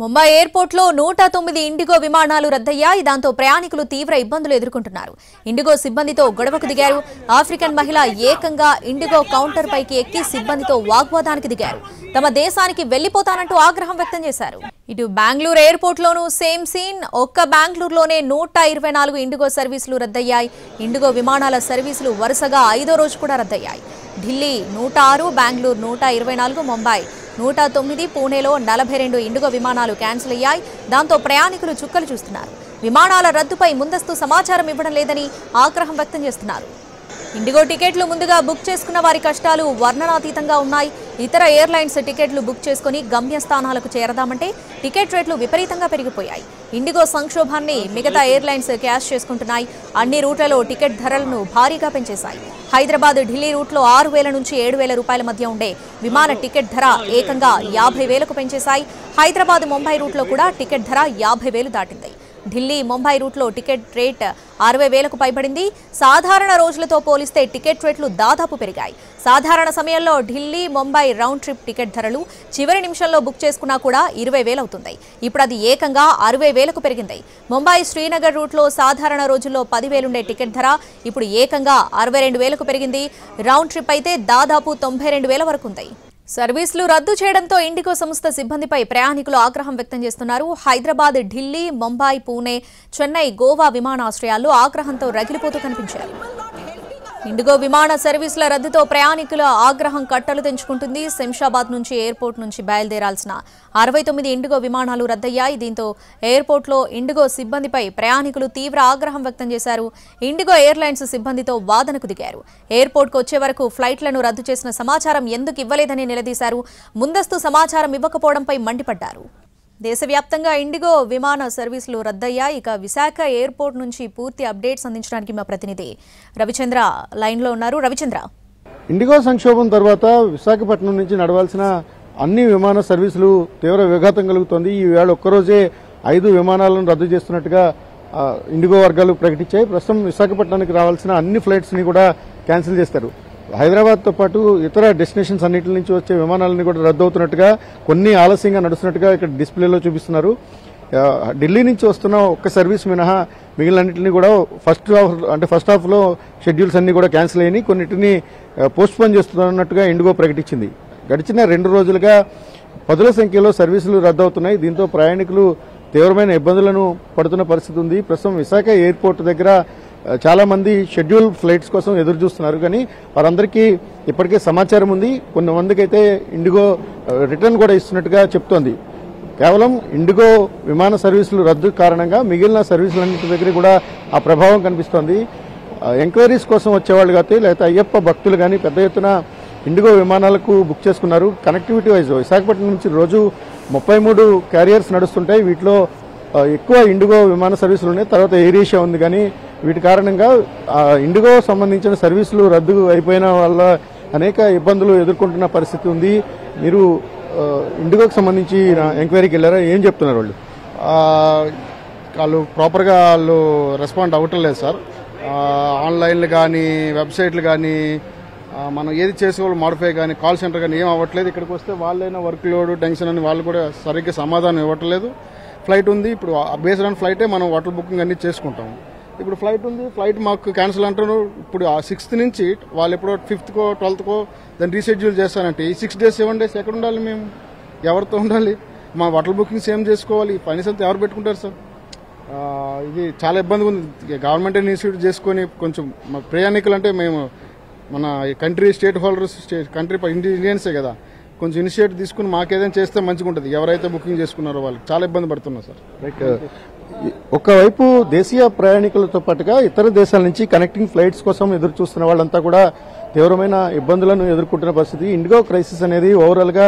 Mumbai airport లో 109 IndiGo విమానాలు రద్దయ్యాయి. దాంతో ప్రయాణికులు తీవ్ర ఇబ్బందులు ఎదుర్కొంటున్నారు. ఇండిగో సిబ్బందితో గొడవకు దిగారు. ఆఫ్రికన్ మహిళ ఏకంగా ఇండిగో కౌంటర్ పైకి ఎక్కి సిబ్బందితో వాగ్వాదానికి దిగారు. తమ దేశానికి వెళ్లిపోతానంటూ ఆగ్రహం వ్యక్తం చేశారు. ఇటు బెంగళూరు ఎయిర్పోర్ట్ లోనూ సేమ్ సీన్. ఒక్క బెంగళూరులోనే 124 ఇండిగో సర్వీసులు రద్దయ్యాయి. ఇండిగో విమానాల సర్వీసులు వరుసగా 5వ రోజు కూడా రద్దయ్యాయి. ఢిల్లీ 106, బెంగళూరు 124, ముంబై 109, పూణేలో 42 ఇండిగో విమానాలు క్యాన్సిల్ అయ్యాయి. దాంతో ప్రయాణికులు చుక్కలు చూస్తున్నారు. విమానాల రద్దుపై ముందస్తు సమాచారం ఇవ్వడం లేదని ఆగ్రహం వ్యక్తం చేస్తున్నారు. ఇండిగో టికెట్లు ముందుగా బుక్ చేసుకున్న వారి కష్టాలు వర్ణనాతీతంగా ఉన్నాయి. ఇతర ఎయిర్లైన్స్ టికెట్లు బుక్ చేసుకుని గమ్యస్థానాలకు చేరదామంటే టికెట్ రేట్లు విపరీతంగా పెరిగిపోయాయి. ఇండిగో సంక్షోభాన్ని మిగతా ఎయిర్లైన్స్ క్యాష్ చేసుకుంటున్నాయి. అన్ని రూట్లలో టికెట్ ధరలను భారీగా పెంచేశాయి. హైదరాబాద్ ఢిల్లీ రూట్లో 6,000 నుంచి 7,000 రూపాయల మధ్య ఉండే విమాన టికెట్ ధర ఏకంగా 50,000కు పెంచేశాయి. హైదరాబాద్ ముంబై రూట్లో కూడా టికెట్ ధర 50,000 దాటింది. ఢిల్లీ ముంబై రూట్లో టికెట్ రేట్ 60,000కు పైబడింది. సాధారణ రోజులతో పోలిస్తే టికెట్ రేట్లు దాదాపు పెరిగాయి. సాధారణ సమయంలో Delhi Mumbai round trip ticket ధరలు చివరి నిమిషంలో బుక్ చేసుకున్నా కూడా 20,000 అవుతుంది. ఇప్పుడు అది ఏకంగా 60,000కు పెరిగింది. ముంబై శ్రీనగర్ రూట్లో సాధారణ రోజుల్లో 10,000 ఉండే టికెట్ ధర ఇప్పుడు ఏకంగా 62,000కు పెరిగింది. రౌండ్ ట్రిప్ అయితే దాదాపు 92,000 వరకు ఉంది. సర్వీసులు రద్దు చేయడంతో ఇండిగో సంస్థ సిబ్బందిపై ప్రయాణికులు ఆగ్రహం వ్యక్తం చేస్తున్నారు. హైదరాబాద్, ఢిల్లీ, ముంబై, పూణే, చెన్నై, గోవా విమానాశ్రయాల్లో ఆగ్రహంతో రగిలిపోతూ కనిపించారు. ఇండిగో విమాన సర్వీసుల రద్దుతో ప్రయాణికుల ఆగ్రహం కట్టలు తెంచుకుంటుంది. శంషాబాద్ నుంచి ఎయిర్పోర్ట్ నుంచి బయలుదేరాల్సిన 69 ఇండిగో విమానాలు రద్దయ్యాయి. దీంతో ఎయిర్పోర్ట్లో ఇండిగో సిబ్బందిపై ప్రయాణికులు తీవ్ర ఆగ్రహం వ్యక్తం చేశారు. ఇండిగో ఎయిర్లైన్స్ సిబ్బందితో వాదనకు దిగారు. ఎయిర్పోర్ట్కు వచ్చే వరకు ఫ్లైట్లను రద్దు చేసిన సమాచారం ఎందుకు ఇవ్వలేదని నిలదీశారు. ముందస్తు సమాచారం ఇవ్వకపోవడంపై మండిపడ్డారు. దేశవ్యాప్తంగా ఇండిగో విమాన సర్వీసులు రద్దయ్యాయి. ఇక విశాఖ ఎయిర్పోర్ట్ నుంచి పూర్తి అప్డేట్స్ అందించడానికి మా ప్రతినిధి రవిచంద్ర లైన్లో ఉన్నారు. రవిచంద్ర, ఇండిగో సంక్షోభం తర్వాత విశాఖపట్నం నుంచి నడవాల్సిన అన్ని విమాన సర్వీసులు తీవ్ర విఘాతం కలుగుతోంది. ఈ వేళ ఒక్కరోజే 5 విమానాలను రద్దు చేస్తున్నట్టుగా ఇండిగో వర్గాలు ప్రకటించాయి. ప్రస్తుతం విశాఖపట్నానికి రావాల్సిన అన్ని ఫ్లైట్స్ని కూడా క్యాన్సిల్ చేస్తారు. హైదరాబాద్తో పాటు ఇతర డెస్టినేషన్స్ అన్నింటి నుంచి వచ్చే విమానాలని కూడా రద్దు అవుతున్నట్టుగా, కొన్ని ఆలస్యంగా నడుస్తున్నట్టుగా ఇక్కడ డిస్ప్లేలో చూపిస్తున్నారు. ఢిల్లీ నుంచి వస్తున్న ఒక్క సర్వీస్ మినహా మిగిలినన్నింటినీ కూడా ఫస్ట్ హాఫ్లో షెడ్యూల్స్ అన్ని కూడా క్యాన్సిల్ అయినాయి. కొన్నిటిని పోస్ట్ పోన్ చేస్తున్నట్టుగా ఇండిగో ప్రకటించింది. గడిచిన 2 రోజులుగా పదుల సంఖ్యలో సర్వీసులు రద్దు అవుతున్నాయి. దీంతో ప్రయాణికులు తీవ్రమైన ఇబ్బందులను పడుతున్న పరిస్థితి ఉంది. ప్రస్తుతం విశాఖ ఎయిర్పోర్ట్ దగ్గర చాలా మంది షెడ్యూల్ ఫ్లైట్స్ కోసం ఎదురు చూస్తున్నారు. కానీ వారందరికీ ఇప్పటికే సమాచారం ఉంది. కొంతమందికి అయితే ఇండిగో రిటర్న్ కూడా ఇస్తున్నట్టుగా చెప్తోంది. కేవలం ఇండిగో విమాన సర్వీసులు రద్దు కారణంగా మిగిలిన సర్వీసులన్నింటి దగ్గర కూడా ఆ ప్రభావం కనిపిస్తోంది. ఎంక్వైరీస్ కోసం వచ్చేవాళ్ళు కానీ లేకపోతే అయ్యప్ప భక్తులు కానీ పెద్ద ఎత్తున ఇండిగో విమానాలకు బుక్ చేసుకున్నారు. కనెక్టివిటీ వైజ్ విశాఖపట్నం నుంచి రోజు 33 క్యారియర్స్ నడుస్తుంటాయి. వీటిలో ఎక్కువ ఇండిగో విమాన సర్వీసులు ఉన్నాయి. తర్వాత ఎయిర్ ఏషియా ఉంది. కానీ వీటి కారణంగా ఇండిగో సంబంధించిన సర్వీసులు రద్దు అయిపోయిన వల్ల అనేక ఇబ్బందులు ఎదుర్కొంటున్న పరిస్థితి ఉంది. మీరు ఇండిగోకి సంబంధించి ఎంక్వైరీకి వెళ్ళారా? ఏం చెప్తున్నారు వాళ్ళు? వాళ్ళు ప్రాపర్గా రెస్పాండ్ అవ్వట్లేదు సార్. ఆన్లైన్లు కానీ వెబ్సైట్లు కానీ మనం ఏది చేసుకోవాలి మాడిఫై కానీ కాల్ సెంటర్ కానీ ఏం అవ్వట్లేదు. ఇక్కడికి వస్తే వాళ్ళైనా వర్క్ లోడ్ టెన్షన్ అని వాళ్ళు కూడా సరిగ్గా సమాధానం ఇవ్వట్లేదు. ఫ్లైట్ ఉంది, ఇప్పుడు బేస్డ్ ఆన్ ఫ్లైటే మనం హోటల్ బుకింగ్ అన్ని చేసుకుంటాం. ఇప్పుడు ఫ్లైట్ ఉంది, ఫ్లైట్ మాకు క్యాన్సిల్ అంటారు. ఇప్పుడు 6th నుంచి వాళ్ళు ఎప్పుడో 5th-కో 12th-కో దాన్ని రీషెడ్యూల్ చేస్తానంటే ఈ 6 days 7 days ఎక్కడ ఉండాలి? మేము ఎవరితో ఉండాలి? మా హోటల్ బుకింగ్స్ ఏం చేసుకోవాలి? పని సంతా ఎవరు పెట్టుకుంటారు సార్? ఇది చాలా ఇబ్బందిగా ఉంది. గవర్నమెంట్ ఇనిషియేటివ్ చేసుకొని కొంచెం మా ప్రయాణికులు అంటే మేము మన కంట్రీ స్టేట్ హోల్డర్స్ కంట్రీ ఇండియన్సే కదా, కొంచెం ఇనిషియేటివ్ తీసుకుని మాకేదైనా చేస్తే మంచిగా ఉంటుంది. ఎవరైతే బుకింగ్ చేసుకున్నారో వాళ్ళకి చాలా ఇబ్బంది పడుతున్నారు సార్. ఒకవైపు దేశీయ ప్రయాణికులతో పాటుగా ఇతర దేశాల నుంచి కనెక్టింగ్ ఫ్లైట్స్ కోసం ఎదురు చూస్తున్న వాళ్ళంతా కూడా తీవ్రమైన ఇబ్బందులను ఎదుర్కొంటున్న పరిస్థితి. ఇండిగో క్రైసిస్ అనేది ఓవరాల్గా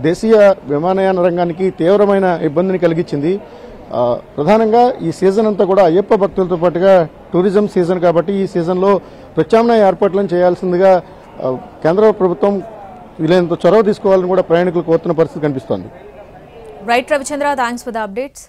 దేశీయ విమానయాన రంగానికి తీవ్రమైన ఇబ్బందిని కలిగించింది. ప్రధానంగా ఈ సీజన్ అంతా కూడా అయ్యప్ప భక్తులతో పాటుగా టూరిజం సీజన్ కాబట్టి ఈ సీజన్లో ప్రత్యామ్నాయ ఏర్పాట్లను చేయాల్సిందిగా కేంద్ర ప్రభుత్వం వీలైనంత చొరవ తీసుకోవాలని కూడా ప్రయాణికులు కోరుతున్న పరిస్థితి కనిపిస్తోంది. Right Ravichandra, thanks for the updates.